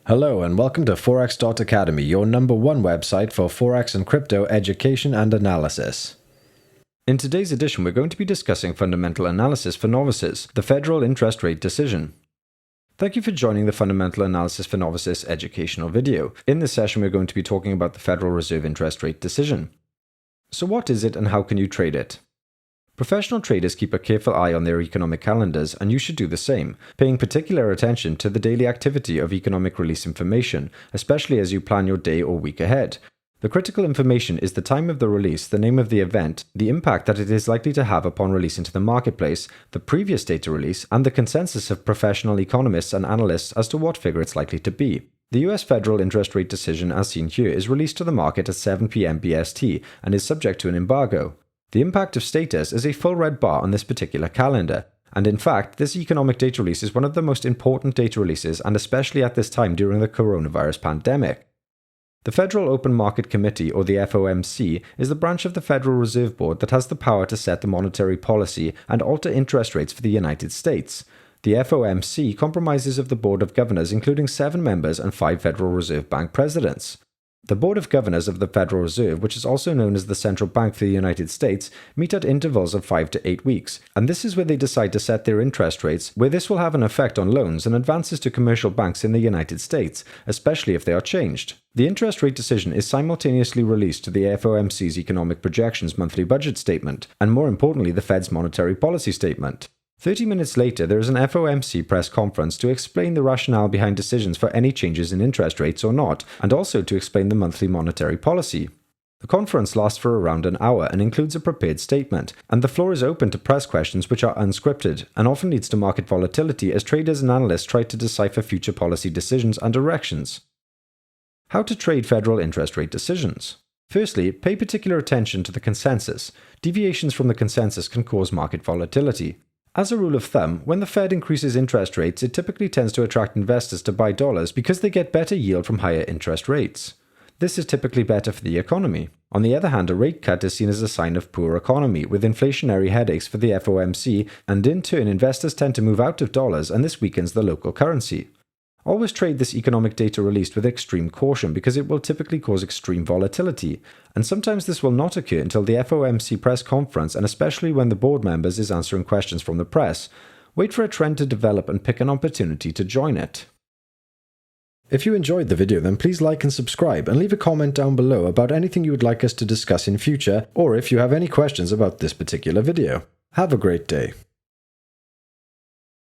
Hello and welcome to Forex.Academy, your #1 website for Forex and crypto education and analysis. In today's edition, we're going to be discussing fundamental analysis for novices, the federal interest rate decision. Thank you for joining the Fundamental Analysis for Novices educational video. In this session, we're going to be talking about the Federal Reserve interest rate decision. So what is it and how can you trade it? Professional traders keep a careful eye on their economic calendars, and you should do the same, paying particular attention to the daily activity of economic release information, especially as you plan your day or week ahead. The critical information is the time of the release, the name of the event, the impact that it is likely to have upon release into the marketplace, the previous data release, and the consensus of professional economists and analysts as to what figure it's likely to be. The US federal interest rate decision, as seen here, is released to the market at 7 p.m. BST and is subject to an embargo. The impact of status is a full red bar on this particular calendar, and in fact, this economic data release is one of the most important data releases, and especially at this time during the coronavirus pandemic. The Federal Open Market Committee, or the FOMC, is the branch of the Federal Reserve Board that has the power to set the monetary policy and alter interest rates for the United States. The FOMC comprises of the Board of Governors, including 7 members and 5 Federal Reserve Bank presidents. The Board of Governors of the Federal Reserve, which is also known as the Central Bank for the United States, meet at intervals of 5 to 8 weeks, and this is where they decide to set their interest rates, where this will have an effect on loans and advances to commercial banks in the United States, especially if they are changed. The interest rate decision is simultaneously released to the FOMC's Economic Projections Monthly Budget Statement, and more importantly the Fed's Monetary Policy Statement. 30 minutes later, there is an FOMC press conference to explain the rationale behind decisions for any changes in interest rates or not, and also to explain the monthly monetary policy. The conference lasts for around an hour and includes a prepared statement, and the floor is open to press questions which are unscripted, and often leads to market volatility as traders and analysts try to decipher future policy decisions and directions. How to trade federal interest rate decisions. Firstly, pay particular attention to the consensus. Deviations from the consensus can cause market volatility. As a rule of thumb, when the Fed increases interest rates, it typically tends to attract investors to buy dollars because they get better yield from higher interest rates. This is typically better for the economy. On the other hand, a rate cut is seen as a sign of poor economy, with inflationary headaches for the FOMC, and in turn investors tend to move out of dollars, and this weakens the local currency. Always trade this economic data released with extreme caution because it will typically cause extreme volatility, and sometimes this will not occur until the FOMC press conference, and especially when the board members is answering questions from the press. Wait for a trend to develop and pick an opportunity to join it. If you enjoyed the video, then please like and subscribe, and leave a comment down below about anything you would like us to discuss in future, or if you have any questions about this particular video. Have a great day.